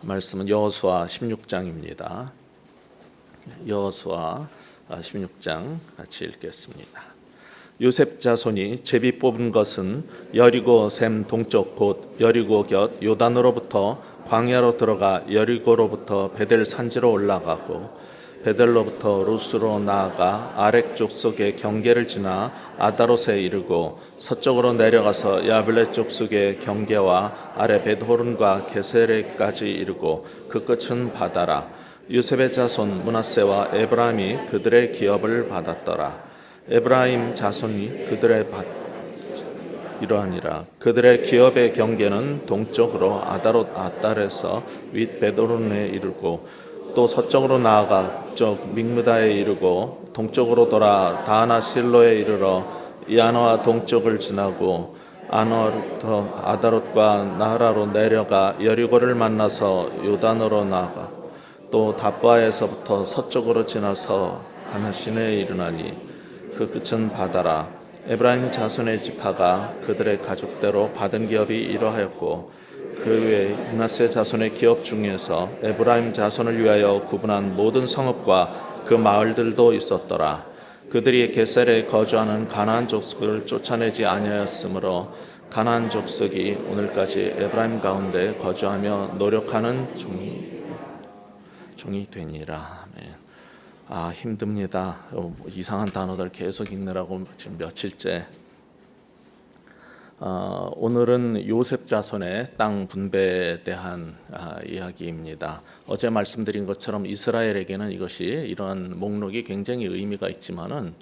말씀은 여호수아 16장입니다. 여호수아 16장 같이 읽겠습니다. 요셉 자손이 제비 뽑은 것은 여리고 샘 동쪽 곧 여리고 곁 요단으로부터 광야로 들어가 여리고로부터 베델 산지로 올라가고 베델로부터 루스로 나아가 아렉 족속의 경계를 지나 아다롯에 이르고 서쪽으로 내려가서 야블렛 족속의 경계와 아래 벳호른과 게세레까지 이르고 그 끝은 바다라. 요셉의 자손 므낫세와 에브라임이 그들의 기업을 받았더라. 에브라임 자손이 그들의 이러하니라. 그들의 기업의 경계는 동쪽으로 아다롯 아달에서 윗 벳호른에 이르고 또 서쪽으로 나아가 북쪽 믹므다에 이르고 동쪽으로 돌아 다하나 실로에 이르러 야노아 동쪽을 지나고 아노아부터 아다롯과 나하라로 내려가 여리고를 만나서 요단으로 나아가 또 답바에서부터 서쪽으로 지나서 가나신에 이르나니 그 끝은 바다라. 에브라임 자손의 지파가 그들의 가족대로 받은 기업이 이러하였고 그 외에 므낫세 자손의 기업 중에서 에브라임 자손을 위하여 구분한 모든 성읍과 그 마을들도 있었더라. 그들이 게셀에 거주하는 가나안 족속을 쫓아내지 아니하였으므로 가나안 족속이 오늘까지 에브라임 가운데 거주하며 노력하는 종이 되니라. 아멘. 힘듭니다. 이상한 단어들 계속 읽느라고 지금 며칠째. 오늘은 요셉 자손의 땅 분배에 대한 이야기입니다. 어제 말씀드린 것처럼 이스라엘에게는 이것이 이런 목록이 굉장히 의미가 있지만은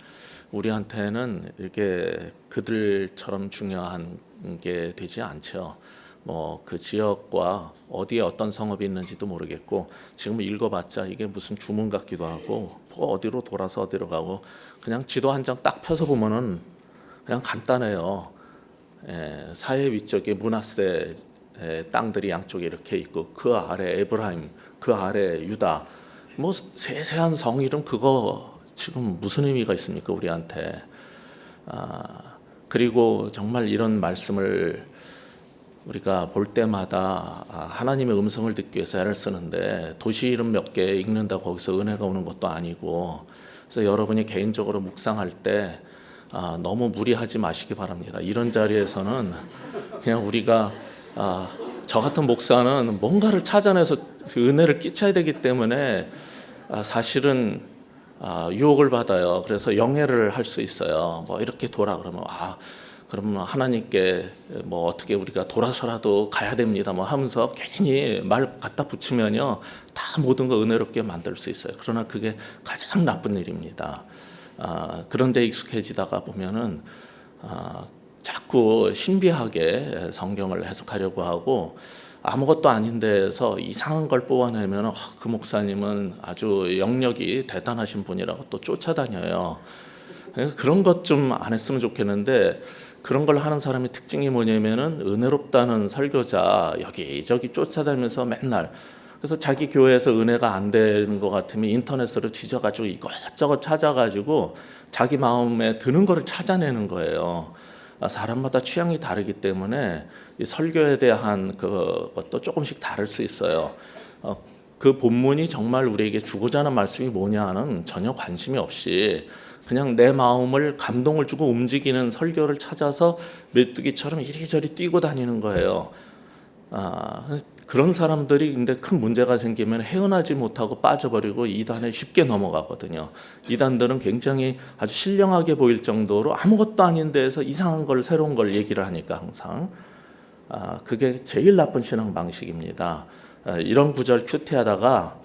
우리한테는 이게 그들처럼 중요한 게 되지 않죠. 뭐 그 지역과 어디에 어떤 성읍이 있는지도 모르겠고 지금 읽어봤자 이게 무슨 주문 같기도 하고 어디로 돌아서 어디로 가고 그냥 지도 한 장 딱 펴서 보면은 그냥 간단해요. 사해 위쪽에 므낫세 땅들이 양쪽에 이렇게 있고 그 아래 에브라임, 그 아래 유다. 뭐 세세한 성 이름 그거 지금 무슨 의미가 있습니까 우리한테? 그리고 정말 이런 말씀을 우리가 볼 때마다 하나님의 음성을 듣기 위해서 애를 쓰는데 도시 이름 몇 개 읽는다고 거기서 은혜가 오는 것도 아니고, 그래서 여러분이 개인적으로 묵상할 때 너무 무리하지 마시기 바랍니다. 이런 자리에서는 그냥 우리가 저 같은 목사는 뭔가를 찾아내서 은혜를 끼쳐야 되기 때문에 사실은 유혹을 받아요. 그래서 영해를 할 수 있어요. 뭐 이렇게 돌아 그러면 그러면 하나님께 뭐 어떻게 우리가 돌아서라도 가야 됩니다. 뭐 하면서 괜히 말 갖다 붙이면요 다 모든 거 은혜롭게 만들 수 있어요. 그러나 그게 가장 나쁜 일입니다. 그런데 익숙해지다가 보면은 자꾸 신비하게 성경을 해석하려고 하고 아무것도 아닌 데에서 이상한 걸 뽑아내면 그 목사님은 아주 영역이 대단하신 분이라고 또 쫓아다녀요. 그런 것 좀 안 했으면 좋겠는데 그런 걸 하는 사람의 특징이 뭐냐면은 은혜롭다는 설교자 여기저기 쫓아다니면서 맨날, 그래서 자기 교회에서 은혜가 안 되는 것 같으면 인터넷으로 뒤져가지고 이것저것 찾아가지고 자기 마음에 드는 거를 찾아내는 거예요. 사람마다 취향이 다르기 때문에 이 설교에 대한 그것도 조금씩 다를 수 있어요. 그 본문이 정말 우리에게 주고자 하는 말씀이 뭐냐는 전혀 관심이 없이 그냥 내 마음을 감동을 주고 움직이는 설교를 찾아서 메뚜기처럼 이리저리 뛰고 다니는 거예요. 그런 사람들이 근데 큰 문제가 생기면 헤어나지 못하고 빠져버리고 이단에 쉽게 넘어가거든요. 이단들은 굉장히 아주 신령하게 보일 정도로 아무것도 아닌 데에서 이상한 걸 새로운 걸 얘기를 하니까 항상 그게 제일 나쁜 신앙 방식입니다. 이런 구절 큐티하다가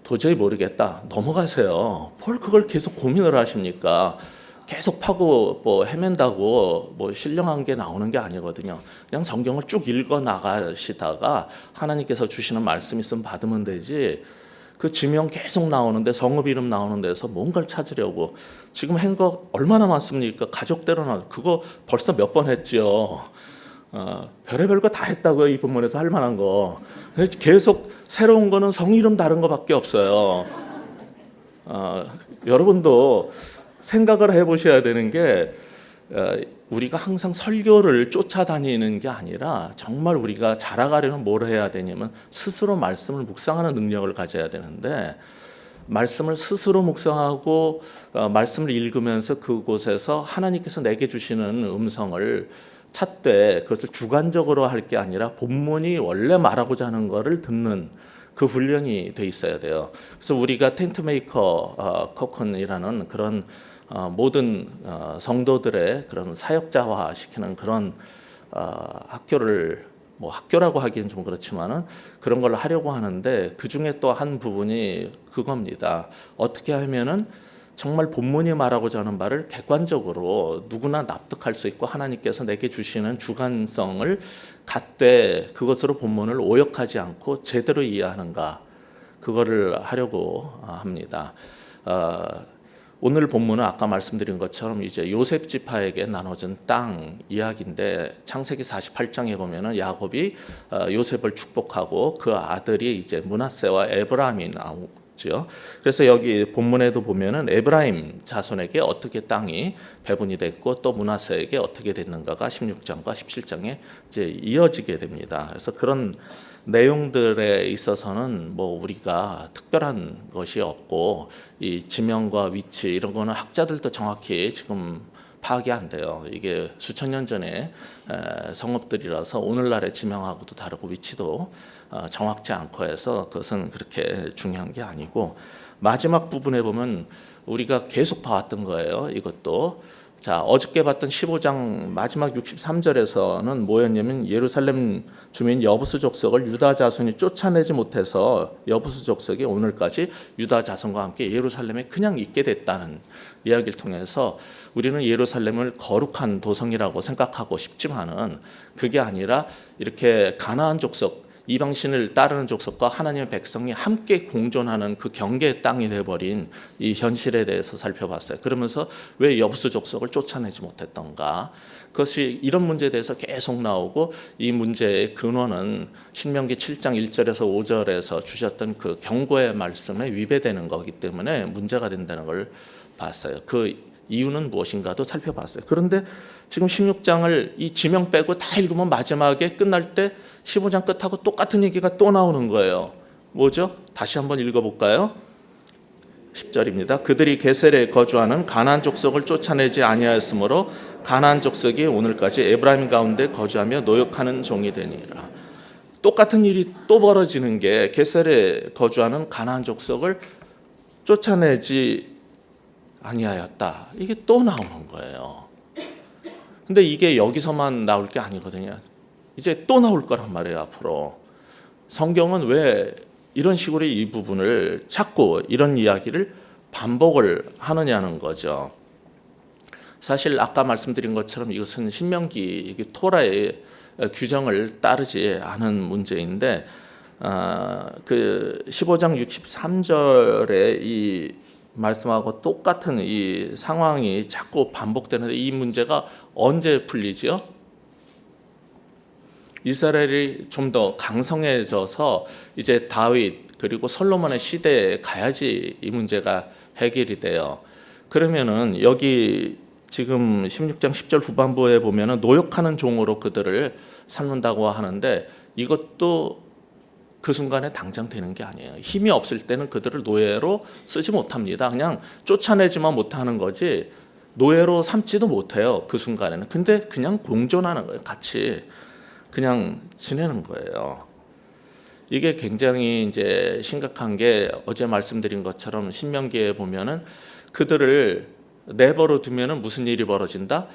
도저히 모르겠다 넘어가세요. 뭘 그걸 계속 고민을 하십니까? 계속 파고 뭐 헤맨다고 뭐 신령한 게 나오는 게 아니거든요. 그냥 성경을 쭉 읽어 나가시다가 하나님께서 주시는 말씀 있으면 받으면 되지. 그 지명 계속 나오는데 성읍 이름 나오는 데서 뭔가를 찾으려고 지금 한 거 얼마나 많습니까? 가족대로나 그거 벌써 몇 번 했지요. 별의별 거 다 했다고요. 이 본문에서 할 만한 거. 계속 새로운 거는 성 이름 다른 거밖에 없어요. 여러분도 생각을 해보셔야 되는 게 우리가 항상 설교를 쫓아다니는 게 아니라 정말 우리가 자라가려면 뭘 해야 되냐면 스스로 말씀을 묵상하는 능력을 가져야 되는데, 말씀을 스스로 묵상하고 말씀을 읽으면서 그곳에서 하나님께서 내게 주시는 음성을 찾되 그것을 주관적으로 할 게 아니라 본문이 원래 말하고자 하는 것을 듣는 그 훈련이 돼 있어야 돼요. 그래서 우리가 텐트메이커 코컨이라는 그런 모든 성도들의 그런 사역자화 시키는 그런 학교를, 뭐 학교라고 하기엔 좀 그렇지만은 그런 걸 하려고 하는데, 그 중에 또 한 부분이 그겁니다. 어떻게 하면은 정말 본문이 말하고자 하는 바를 객관적으로 누구나 납득할 수 있고 하나님께서 내게 주시는 주관성을 갖되 그것으로 본문을 오역하지 않고 제대로 이해하는가, 그거를 하려고 합니다. 오늘 본문은 아까 말씀드린 것처럼 이제 요셉 지파에게 나눠진 땅 이야기인데, 창세기 48장에 보면은 야곱이 요셉을 축복하고 그 아들이 이제 므낫세와 에브라임이 나오죠. 그래서 여기 본문에도 보면은 에브라임 자손에게 어떻게 땅이 배분이 됐고 또 므낫세에게 어떻게 됐는가가 16장과 17장에 이제 이어지게 됩니다. 그래서 그런 내용들에 있어서는 뭐 우리가 특별한 것이 없고, 이 지명과 위치 이런 거는 학자들도 정확히 지금 파악이 안 돼요. 이게 수천 년 전에 성읍들이라서 오늘날의 지명하고도 다르고 위치도 정확치 않고 해서 그것은 그렇게 중요한 게 아니고, 마지막 부분에 보면 우리가 계속 봐왔던 거예요. 이것도 자, 어저께 봤던 15장 마지막 63절에서는 뭐였냐면, 예루살렘 주민 여부수 족속을 유다 자손이 쫓아내지 못해서 여부수 족속이 오늘까지 유다 자손과 함께 예루살렘에 그냥 있게 됐다는 이야기를 통해서 우리는 예루살렘을 거룩한 도성이라고 생각하고 싶지만은 그게 아니라 이렇게 가나안 족속, 이방신을 따르는 족속과 하나님의 백성이 함께 공존하는 그 경계의 땅이 되어버린 이 현실에 대해서 살펴봤어요. 그러면서 왜 여부수 족속을 쫓아내지 못했던가, 그것이 이런 문제에 대해서 계속 나오고, 이 문제의 근원은 신명기 7장 1절에서 5절에서 주셨던 그 경고의 말씀에 위배되는 거기 때문에 문제가 된다는 걸 봤어요. 그 이유는 무엇인가도 살펴봤어요. 그런데 지금 16장을 이 지명 빼고 다 읽으면 마지막에 끝날 때 15장 끝하고 똑같은 얘기가 또 나오는 거예요. 뭐죠? 다시 한번 읽어볼까요? 10절입니다. 그들이 게셀에 거주하는 가나안 족속을 쫓아내지 아니하였으므로 가나안 족속이 오늘까지 에브라임 가운데 거주하며 노역하는 종이 되니라. 똑같은 일이 또 벌어지는 게, 게셀에 거주하는 가나안 족속을 쫓아내지 아니하였다. 이게 또 나오는 거예요. 근데 이게 여기서만 나올 게 아니거든요. 이제 또 나올 거란 말이에요. 앞으로 성경은 왜 이런 식으로 이 부분을 자꾸 이런 이야기를 반복을 하느냐는 거죠. 사실 아까 말씀드린 것처럼 이것은 신명기 토라의 규정을 따르지 않은 문제인데, 그 15장 63절에 이 말씀하고 똑같은 이 상황이 자꾸 반복되는데, 이 문제가 언제 풀리지요? 이스라엘이 좀 더 강성해져서 이제 다윗 그리고 솔로몬의 시대에 가야지 이 문제가 해결이 돼요. 그러면은 여기 지금 16장 10절 후반부에 보면은 노역하는 종으로 그들을 삼는다고 하는데, 이것도 그 순간에 당장 되는 게 아니에요. 힘이 없을 때는 그들을 노예로 쓰지 못합니다. 그냥 쫓아내지만 못하는 거지 노예로 삼지도 못해요. 그 순간에는. 근데 그냥 공존하는 거예요. 같이 그냥 지내는 거예요. 이게 굉장히 이제 심각한 게, 어제 말씀드린 것처럼 신명기에 보면은 그들을 내버려 두면은 무슨 일이 벌어진다?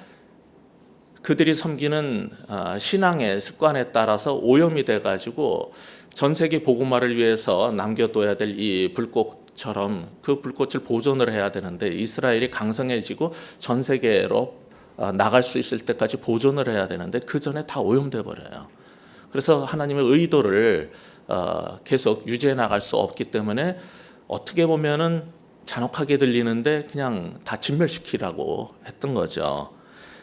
그들이 섬기는 신앙의 습관에 따라서 오염이 돼가지고 전 세계 복음화를 위해서 남겨둬야 될 이 불꽃처럼 그 불꽃을 보존을 해야 되는데, 이스라엘이 강성해지고 전 세계로 나갈 수 있을 때까지 보존을 해야 되는데 그 전에 다 오염돼 버려요. 그래서 하나님의 의도를 계속 유지해 나갈 수 없기 때문에 어떻게 보면은 잔혹하게 들리는데 그냥 다 진멸시키라고 했던 거죠.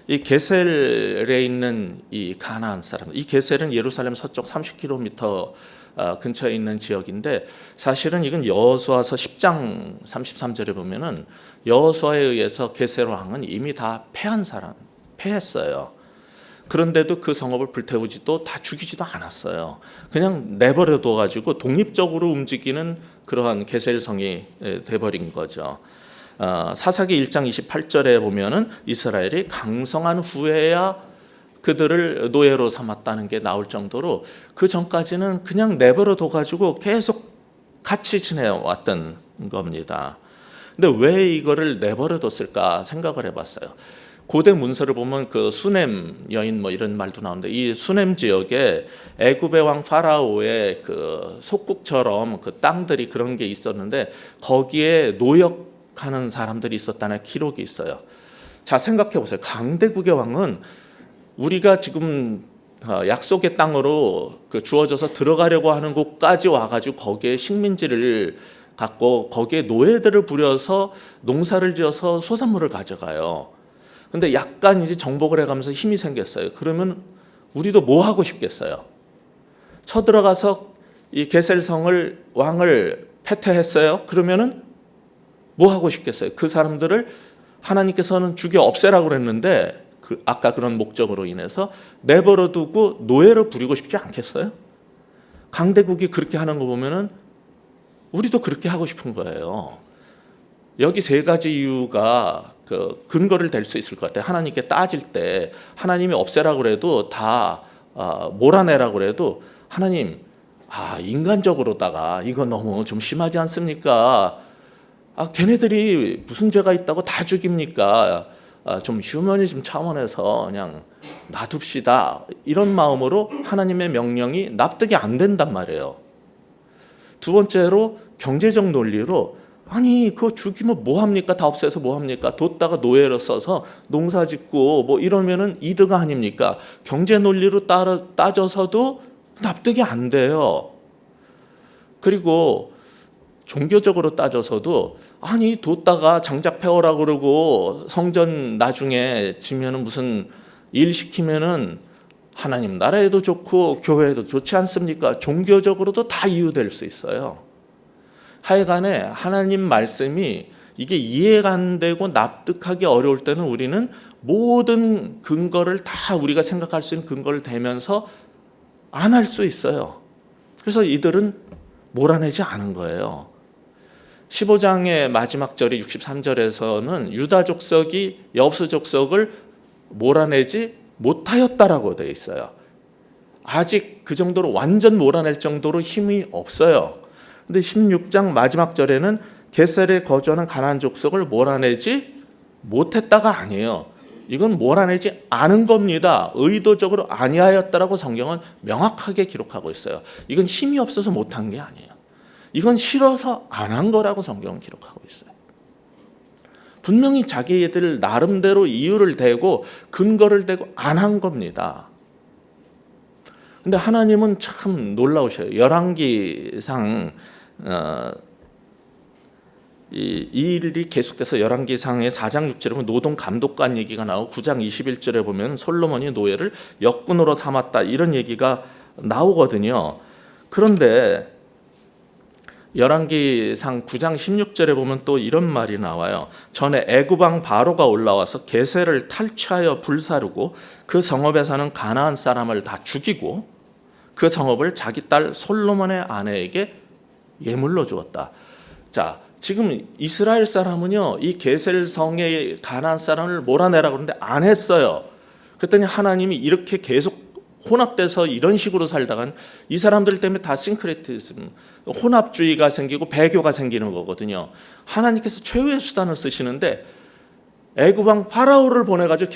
이 게셀에 있는 이 가나안 사람, 이 게셀은 예루살렘 서쪽 30km 근처에 있는 지역인데, 사실은 이건 여호수아서 10장 33절에 보면은 여호수아에 의해서 게셀 왕은 이미 다 패한 사람, 패했어요. 그런데도 그 성읍을 불태우지도 다 죽이지도 않았어요. 그냥 내버려 둬가지고 독립적으로 움직이는 그러한 게셀성이 돼버린 거죠. 사사기 1장 28절에 보면은 이스라엘이 강성한 후에야 그들을 노예로 삼았다는 게 나올 정도로 그 전까지는 그냥 내버려 둬가지고 계속 같이 지내왔던 겁니다. 근데 왜 이거를 내버려 뒀을까 생각을 해봤어요. 고대 문서를 보면 그 수넴 여인 뭐 이런 말도 나오는데 이 수넴 지역에 애굽의 왕 파라오의 그 속국처럼 그 땅들이 그런 게 있었는데 거기에 노역하는 사람들이 있었다는 기록이 있어요. 자, 생각해 보세요. 강대국의 왕은 우리가 지금 약속의 땅으로 그 주어져서 들어가려고 하는 곳까지 와가지고 거기에 식민지를 갖고 거기에 노예들을 부려서 농사를 지어서 소산물을 가져가요. 근데 약간 이제 정복을 해가면서 힘이 생겼어요. 그러면 우리도 뭐 하고 싶겠어요? 쳐들어가서 이 게셀성을 왕을 패퇴했어요. 그러면은 뭐 하고 싶겠어요? 그 사람들을 하나님께서는 죽여 없애라고 그랬는데 아까 그런 목적으로 인해서 내버려 두고 노예로 부리고 싶지 않겠어요? 강대국이 그렇게 하는 거 보면은 우리도 그렇게 하고 싶은 거예요. 여기 세 가지 이유가 그 근거를 댈 수 있을 것 같아요. 하나님께 따질 때 하나님이 없애라고 그래도 다 몰아내라고 그래도 하나님 인간적으로다가 이거 너무 좀 심하지 않습니까? 걔네들이 무슨 죄가 있다고 다 죽입니까? 좀 휴머니즘 차원에서 그냥 놔둡시다 이런 마음으로 하나님의 명령이 납득이 안 된단 말이에요. 두 번째로 경제적 논리로 그거 죽이면 뭐합니까? 다 없애서 뭐합니까? 뒀다가 노예로 써서 농사짓고 뭐 이러면은 이득 아닙니까? 경제 논리로 따져서도 납득이 안 돼요. 그리고 종교적으로 따져서도 뒀다가 장작 패오라고 그러고 성전 나중에 지면은 무슨 일 시키면은 하나님 나라에도 좋고 교회에도 좋지 않습니까? 종교적으로도 다 이유될 수 있어요. 하여간에 하나님 말씀이 이게 이해가 안 되고 납득하기 어려울 때는 우리는 모든 근거를 다 우리가 생각할 수 있는 근거를 대면서 안 할 수 있어요. 그래서 이들은 몰아내지 않은 거예요. 15장의 마지막 절이 63절에서는 유다 족속이 여부스 족속을 몰아내지 못하였다라고 되어 있어요. 아직 그 정도로 완전 몰아낼 정도로 힘이 없어요. 근데 16장 마지막 절에는 게셀에 거주하는 가나안 족속을 몰아내지 못했다가 아니에요. 이건 몰아내지 않은 겁니다. 의도적으로 아니하였다라고 성경은 명확하게 기록하고 있어요. 이건 힘이 없어서 못한 게 아니에요. 이건 싫어서 안 한 거라고 성경은 기록하고 있어요. 분명히 자기들 나름대로 이유를 대고 근거를 대고 안 한 겁니다. 근데 하나님은 참 놀라우셔요. 열왕기상 이 일이 계속돼서 열왕기상의 4장 6절에 보면 노동 감독관 얘기가 나오고 9장 21절에 보면 솔로몬이 노예를 역군으로 삼았다 이런 얘기가 나오거든요. 그런데 열왕기상 9장 16절에 보면 또 이런 말이 나와요. 전에 애굽 왕 바로가 올라와서 게셀을 탈취하여 불사르고 그 성읍에 사는 가나안 사람을 다 죽이고 그 성읍을 자기 딸 솔로몬의 아내에게 예물로 주었다. 자, 지금 이스라엘 사람은요, 이 게셀 성의 가나안 사람을 몰아내라고 그러는데 안 했어요. 그랬더니 하나님이 이렇게 계속 혼합돼서 이런 식으로 살다간 이 사람들 때문에 다 싱크레티즘, 혼합주의가 생기고 배교가 생기는 거거든요. 하나님께서 최후의 수단을 쓰시는데 애굽 왕 파라오를 보내가지고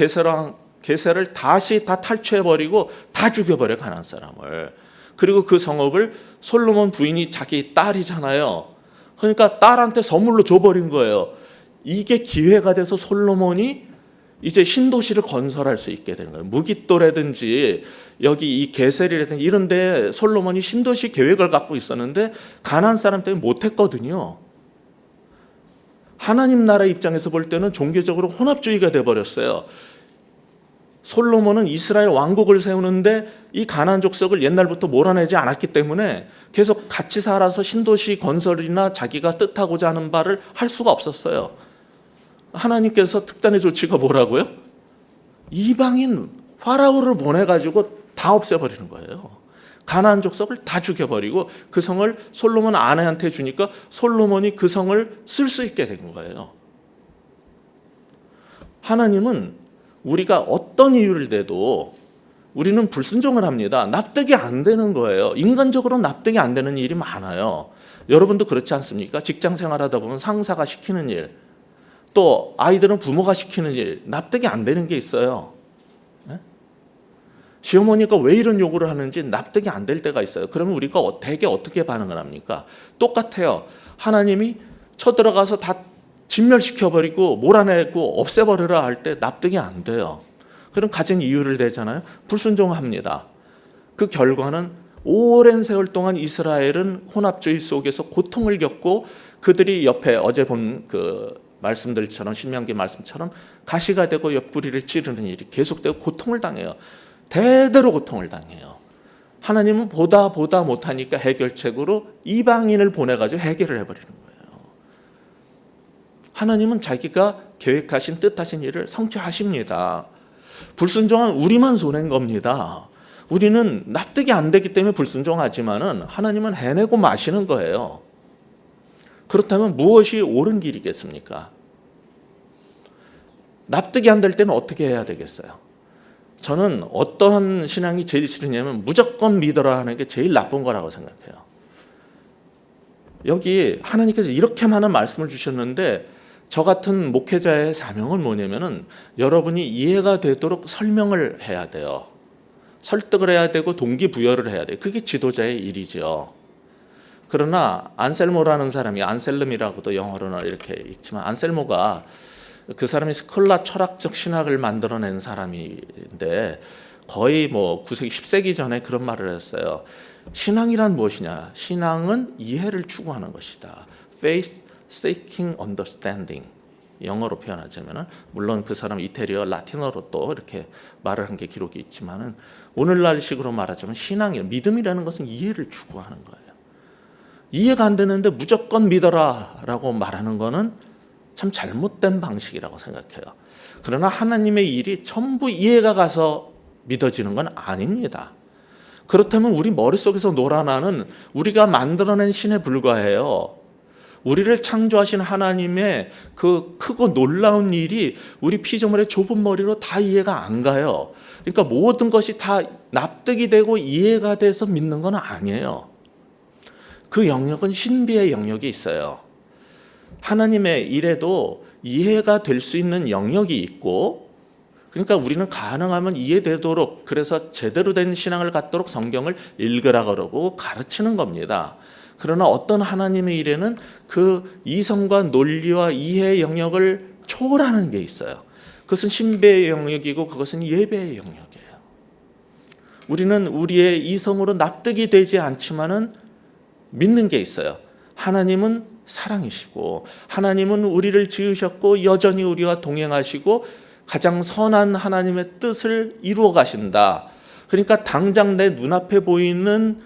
게셀을 다시 다 탈취해버리고 다 죽여버려 가나안 사람을. 그리고 그 성읍을 솔로몬 부인이 자기 딸이잖아요. 그러니까 딸한테 선물로 줘버린 거예요. 이게 기회가 돼서 솔로몬이 이제 신도시를 건설할 수 있게 되는 거예요. 무깃도라든지 여기 이 게셀이라든지 이런 데 솔로몬이 신도시 계획을 갖고 있었는데 가나안 사람 때문에 못했거든요. 하나님 나라 입장에서 볼 때는 종교적으로 혼합주의가 돼버렸어요. 솔로몬은 이스라엘 왕국을 세우는데 이 가나안 족속을 옛날부터 몰아내지 않았기 때문에 계속 같이 살아서 신도시 건설이나 자기가 뜻하고자 하는 바를 할 수가 없었어요. 하나님께서 특단의 조치가 뭐라고요? 이방인 파라오를 보내가지고 다 없애버리는 거예요. 가나안 족속을 다 죽여버리고 그 성을 솔로몬 아내한테 주니까 솔로몬이 그 성을 쓸 수 있게 된 거예요. 하나님은 우리가 어떤 이유를 대도 우리는 불순종을 합니다. 납득이 안 되는 거예요. 인간적으로 납득이 안 되는 일이 많아요. 여러분도 그렇지 않습니까? 직장 생활하다 보면 상사가 시키는 일, 또 아이들은 부모가 시키는 일, 납득이 안 되는 게 있어요. 시어머니가 왜 이런 요구를 하는지 납득이 안 될 때가 있어요. 그러면 우리가 대개 어떻게 반응을 합니까? 똑같아요. 하나님이 쳐들어가서 다 진멸시켜버리고 몰아내고 없애버리라 할 때 납득이 안 돼요. 그럼 가진 이유를 대잖아요. 불순종합니다. 그 결과는 오랜 세월 동안 이스라엘은 혼합주의 속에서 고통을 겪고 그들이 옆에 어제 본 그 말씀들처럼 신명기 말씀처럼 가시가 되고 옆구리를 찌르는 일이 계속되고 고통을 당해요. 대대로 고통을 당해요. 하나님은 보다 못하니까 해결책으로 이방인을 보내가지고 해결을 해버리는 거예요. 하나님은 자기가 계획하신 뜻하신 일을 성취하십니다. 불순종한 우리만 손해인 겁니다. 우리는 납득이 안 되기 때문에 불순종하지만은 하나님은 해내고 마시는 거예요. 그렇다면 무엇이 옳은 길이겠습니까? 납득이 안 될 때는 어떻게 해야 되겠어요? 저는 어떠한 신앙이 제일 싫으냐면 무조건 믿어라 하는 게 제일 나쁜 거라고 생각해요. 여기 하나님께서 이렇게 많은 말씀을 주셨는데 저 같은 목회자의 사명은 뭐냐면은 여러분이 이해가 되도록 설명을 해야 돼요. 설득을 해야 되고 동기부여를 해야 돼요. 그게 지도자의 일이죠. 그러나 안셀모라는 사람이, 안셀름이라고도 영어로는 이렇게 읽지만, 안셀모가 그 사람이 스콜라 철학적 신학을 만들어낸 사람인데 거의 뭐 9세기 10세기 전에 그런 말을 했어요. 신앙이란 무엇이냐? 신앙은 이해를 추구하는 것이다. Faith seeking understanding. 영어로 표현하자면은, 물론 그 사람 이태리어 라틴어로 또 이렇게 말을 한 게 기록이 있지만은, 오늘날식으로 말하자면 신앙이, 믿음이라는 것은 이해를 추구하는 거예요. 이해가 안 되는데 무조건 믿어라라고 말하는 거는 참 잘못된 방식이라고 생각해요. 그러나 하나님의 일이 전부 이해가 가서 믿어지는 건 아닙니다. 그렇다면 우리 머릿속에서 놀아나는 우리가 만들어낸 신에 불과해요. 우리를 창조하신 하나님의 그 크고 놀라운 일이 우리 피조물의 좁은 머리로 다 이해가 안 가요. 그러니까 모든 것이 다 납득이 되고 이해가 돼서 믿는 건 아니에요. 그 영역은 신비의 영역이 있어요. 하나님의 일에도 이해가 될 수 있는 영역이 있고, 그러니까 우리는 가능하면 이해되도록, 그래서 제대로 된 신앙을 갖도록 성경을 읽으라 그러고 가르치는 겁니다. 그러나 어떤 하나님의 일에는 그 이성과 논리와 이해의 영역을 초월하는 게 있어요. 그것은 신비의 영역이고 그것은 예배의 영역이에요. 우리는 우리의 이성으로 납득이 되지 않지만은 믿는 게 있어요. 하나님은 사랑이시고 하나님은 우리를 지으셨고 여전히 우리와 동행하시고 가장 선한 하나님의 뜻을 이루어 가신다. 그러니까 당장 내 눈앞에 보이는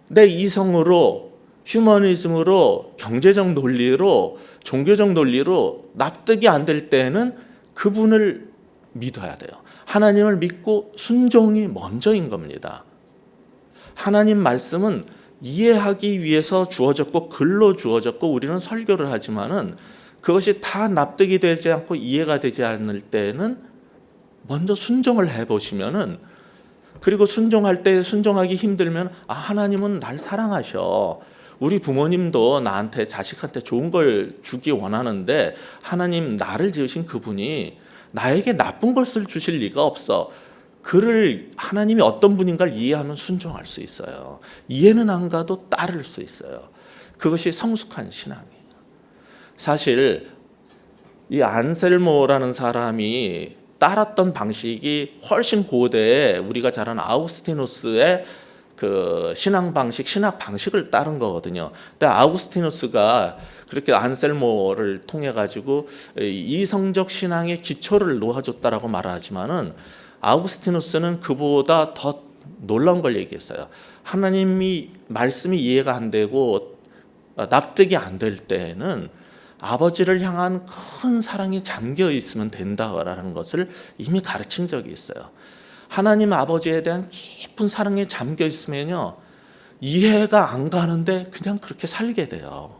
내 이성으로, 휴머니즘으로, 경제적 논리로, 종교적 논리로 납득이 안 될 때는 그분을 믿어야 돼요. 하나님을 믿고 순종이 먼저인 겁니다. 하나님 말씀은 이해하기 위해서 주어졌고 글로 주어졌고 우리는 설교를 하지만은 그것이 다 납득이 되지 않고 이해가 되지 않을 때는 먼저 순종을 해보시면은, 그리고 순종할 때 순종하기 힘들면 하나님은 날 사랑하셔. 우리 부모님도 나한테, 자식한테 좋은 걸 주기 원하는데 하나님, 나를 지으신 그분이 나에게 나쁜 것을 주실 리가 없어. 그를 하나님이 어떤 분인가를 이해하면 순종할 수 있어요. 이해는 안 가도 따를 수 있어요. 그것이 성숙한 신앙이에요. 사실 이 안셀모라는 사람이 따랐던 방식이 훨씬 고대에 우리가 잘 아는 아우구스티누스의 그 신앙 방식, 신학 방식을 따른 거거든요. 근데 아우구스티누스가 그렇게 안셀모를 통해 가지고 이성적 신앙의 기초를 놓아줬다라고 말하지만은, 아우구스티누스는 그보다 더 놀라운 걸 얘기했어요. 하나님이 말씀이 이해가 안 되고 납득이 안 될 때는 아버지를 향한 큰 사랑이 잠겨 있으면 된다라는 것을 이미 가르친 적이 있어요. 하나님 아버지에 대한 깊은 사랑에 잠겨 있으면요, 이해가 안 가는데 그냥 그렇게 살게 돼요.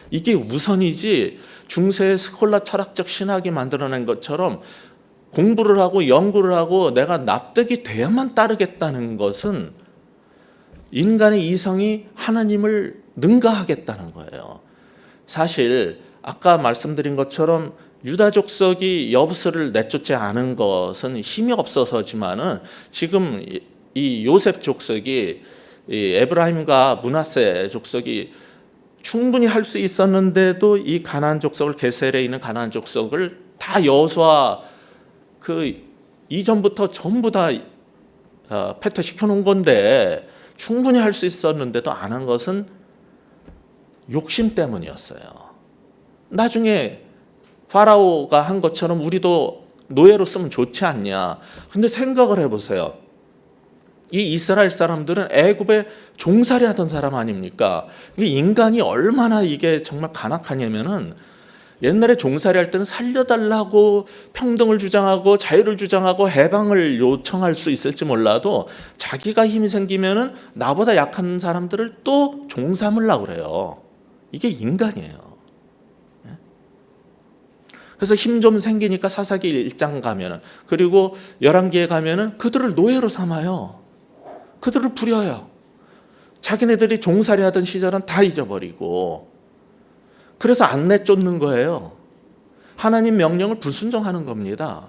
이게 우선이지, 중세의 스콜라 철학적 신학이 만들어낸 것처럼 공부를 하고 연구를 하고 내가 납득이 돼야만 따르겠다는 것은 인간의 이성이 하나님을 능가하겠다는 거예요. 사실 아까 말씀드린 것처럼 유다 족속이 여부스를 내쫓지 않은 것은 힘이 없어서지만은 지금 이 요셉 족속이, 이 에브라임과 므낫세 족속이 충분히 할 수 있었는데도 이 가나안 족속을, 게셀에 있는 가나안 족속을 다 여호수아 그 이전부터 전부 다 패퇴시켜 놓은 건데 충분히 할 수 있었는데도 안 한 것은 욕심 때문이었어요. 나중에 파라오가 한 것처럼 우리도 노예로 쓰면 좋지 않냐. 근데 생각을 해보세요. 이 이스라엘 사람들은 애굽에 종살이 하던 사람 아닙니까? 인간이 얼마나 이게 정말 간악하냐면은, 옛날에 종살이 할 때는 살려달라고 평등을 주장하고 자유를 주장하고 해방을 요청할 수 있을지 몰라도 자기가 힘이 생기면은 나보다 약한 사람들을 또 종삼으려고 그래요. 이게 인간이에요. 그래서 힘 좀 생기니까 사사기 1장 가면은, 그리고 11기에 가면은 그들을 노예로 삼아요. 그들을 부려요. 자기네들이 종살이 하던 시절은 다 잊어버리고, 그래서 안 내쫓는 거예요. 하나님 명령을 불순종하는 겁니다.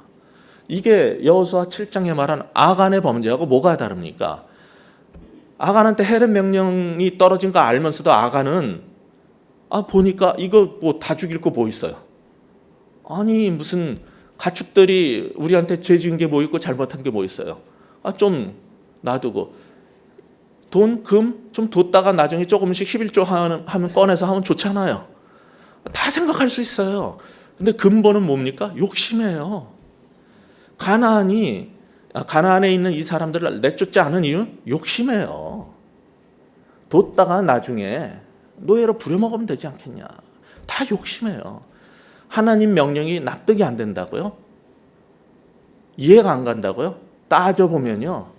이게 여호수아 7장에 말한 아간의 범죄하고 뭐가 다릅니까? 아간한테 헤롯 명령이 떨어진 거 알면서도 아간은 보니까 이거 뭐 다 죽일 거 뭐 있어요? 아니 무슨 가축들이 우리한테 죄 지은 게 뭐 있고 잘못한 게 뭐 있어요? 좀 놔두고 돈, 금 좀 뒀다가 나중에 조금씩 11조 하면 꺼내서 하면 좋잖아요. 다 생각할 수 있어요. 근데 근본은 뭡니까? 욕심이에요. 가나안에 있는 이 사람들을 내쫓지 않은 이유는 욕심이에요. 뒀다가 나중에 노예로 부려먹으면 되지 않겠냐. 다 욕심이에요. 하나님 명령이 납득이 안 된다고요? 이해가 안 간다고요? 따져보면요,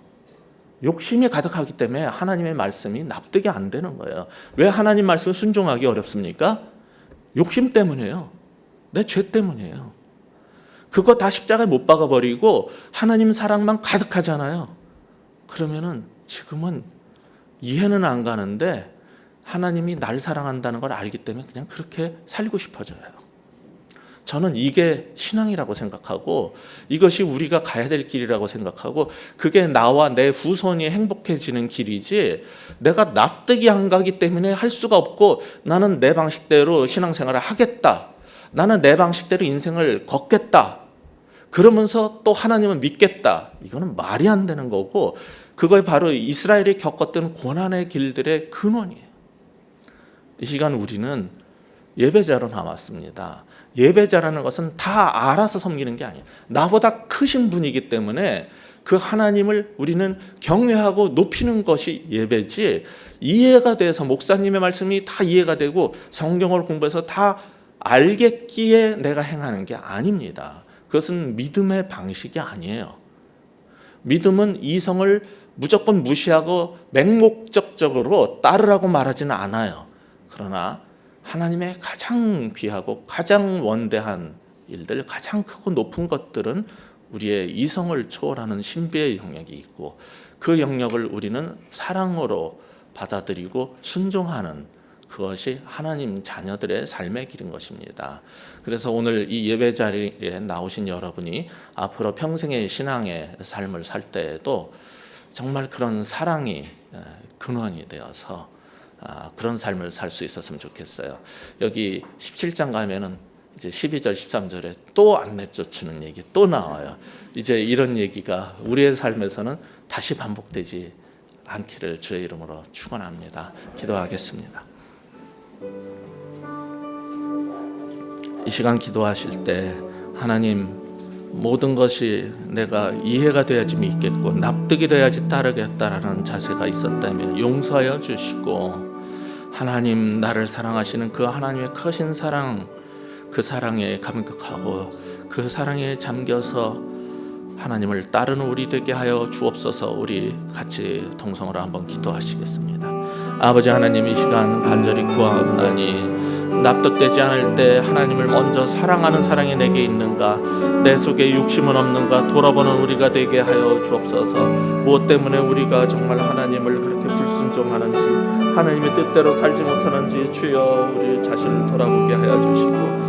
욕심이 가득하기 때문에 하나님의 말씀이 납득이 안 되는 거예요. 왜 하나님 말씀을 순종하기 어렵습니까? 욕심 때문이에요. 내 죄 때문이에요. 그거 다 십자가에 못 박아버리고 하나님 사랑만 가득하잖아요. 그러면은 지금은 이해는 안 가는데 하나님이 날 사랑한다는 걸 알기 때문에 그냥 그렇게 살고 싶어져요. 저는 이게 신앙이라고 생각하고 이것이 우리가 가야 될 길이라고 생각하고, 그게 나와 내 후손이 행복해지는 길이지, 내가 납득이 안 가기 때문에 할 수가 없고 나는 내 방식대로 신앙생활을 하겠다, 나는 내 방식대로 인생을 걷겠다, 그러면서 또 하나님을 믿겠다, 이거는 말이 안 되는 거고, 그걸 바로 이스라엘이 겪었던 고난의 길들의 근원이에요. 이 시간 우리는 예배자로 나왔습니다. 예배자라는 것은 다 알아서 섬기는 게 아니에요. 나보다 크신 분이기 때문에 그 하나님을 우리는 경외하고 높이는 것이 예배지, 이해가 돼서 목사님의 말씀이 다 이해가 되고 성경을 공부해서 다 알겠기에 내가 행하는 게 아닙니다. 그것은 믿음의 방식이 아니에요. 믿음은 이성을 무조건 무시하고 맹목적적으로 따르라고 말하지는 않아요. 그러나 하나님의 가장 귀하고 가장 원대한 일들, 가장 크고 높은 것들은 우리의 이성을 초월하는 신비의 영역이 있고, 그 영역을 우리는 사랑으로 받아들이고 순종하는, 그것이 하나님 자녀들의 삶의 길인 것입니다. 그래서 오늘 이 예배 자리에 나오신 여러분이 앞으로 평생의 신앙의 삶을 살 때에도 정말 그런 사랑이 근원이 되어서 그런 삶을 살 수 있었으면 좋겠어요. 여기 17장 가면은 이제 12절 13절에 또 안 내쫓는 얘기 또 나와요. 이제 이런 얘기가 우리의 삶에서는 다시 반복되지 않기를 주의 이름으로 축원합니다. 기도하겠습니다. 이 시간 기도하실 때 하나님, 모든 것이 내가 이해가 돼야지 믿겠고 납득이 돼야지 따르겠다라는 자세가 있었다면 용서하여 주시고, 하나님 나를 사랑하시는 그 하나님의 크신 사랑, 그 사랑에 감격하고 그 사랑에 잠겨서 하나님을 따르는 우리 되게 하여 주옵소서. 우리 같이 동성으로 한번 기도하시겠습니다. 아버지 하나님, 이 시간 간절히 구하옵나니 납득되지 않을 때 하나님을 먼저 사랑하는 사랑이 내게 있는가, 내 속에 욕심은 없는가 돌아보는 우리가 되게 하여 주옵소서. 무엇 때문에 우리가 정말 하나님을 그렇게 불순종하는지, 하나님의 뜻대로 살지 못하는지 주여 우리 자신을 돌아보게 하여 주시고,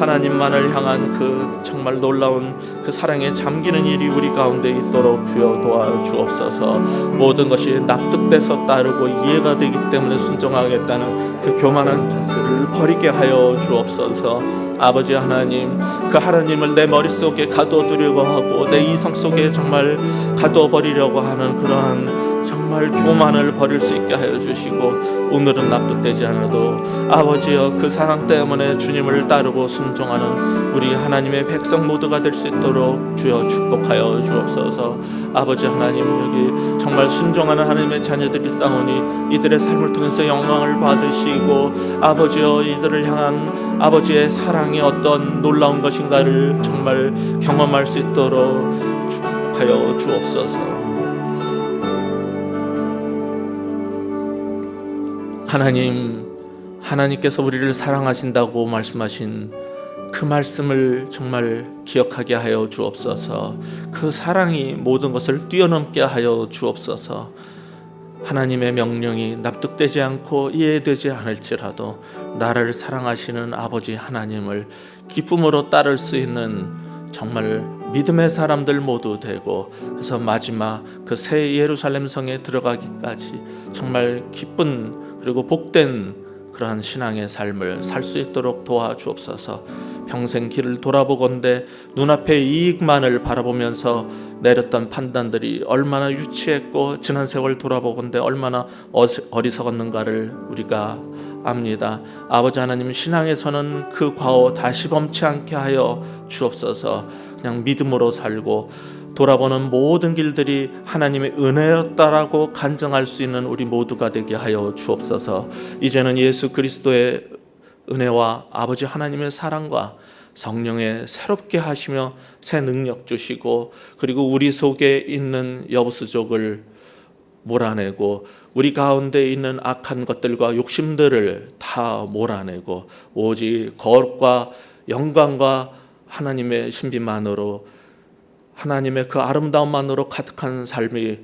하나님만을 향한 그 정말 놀라운 그 사랑에 잠기는 일이 우리 가운데 있도록 주여 도와주옵소서. 모든 것이 납득돼서 따르고 이해가 되기 때문에 순종하겠다는 그 교만한 자세를 버리게 하여 주옵소서. 아버지 하나님, 그 하나님을 내 머릿속에 가둬두려고 하고 내 이성 속에 정말 가둬버리려고 하는 그러한 정말 교만을 버릴 수 있게 하여 주시고, 오늘은 납득되지 않아도 아버지여 그 사랑 때문에 주님을 따르고 순종하는 우리 하나님의 백성 모두가 될 수 있도록 주여 축복하여 주옵소서. 아버지 하나님, 여기 정말 순종하는 하나님의 자녀들이 싸우니 이들의 삶을 통해서 영광을 받으시고, 아버지여 이들을 향한 아버지의 사랑이 어떤 놀라운 것인가를 정말 경험할 수 있도록 축복하여 주옵소서. 하나님께서 우리를 사랑하신다고 말씀하신 그 말씀을 정말 기억하게 하여 주옵소서. 그 사랑이 모든 것을 뛰어넘게 하여 주옵소서. 하나님의 명령이 납득되지 않고 이해되지 않을지라도 나를 사랑하시는 아버지 하나님을 기쁨으로 따를 수 있는 정말 믿음의 사람들 모두 되고, 그래서 마지막 그 새 예루살렘 성에 들어가기까지 정말 기쁜 그리고 복된 그러한 신앙의 삶을 살 수 있도록 도와주옵소서. 평생 길을 돌아보건대 눈앞의 이익만을 바라보면서 내렸던 판단들이 얼마나 유치했고 지난 세월 돌아보건대 얼마나 어리석었는가를 우리가 압니다. 아버지 하나님, 신앙에서는 그 과오 다시 범치 않게 하여 주옵소서. 그냥 믿음으로 살고 돌아보는 모든 길들이 하나님의 은혜였다라고 간증할 수 있는 우리 모두가 되게 하여 주옵소서. 이제는 예수 그리스도의 은혜와 아버지 하나님의 사랑과 성령의 새롭게 하시며 새 능력 주시고, 그리고 우리 속에 있는 여부수족을 몰아내고 우리 가운데 있는 악한 것들과 욕심들을 다 몰아내고 오직 거룩과 영광과 하나님의 신비만으로, 하나님의 그 아름다움만으로 가득한 삶이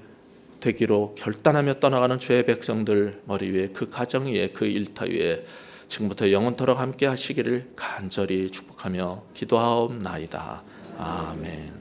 되기로 결단하며 떠나가는 주의 백성들 머리 위에, 그 가정 위에, 그 일터 위에 지금부터 영원토록 함께 하시기를 간절히 축복하며 기도하옵나이다. 아멘.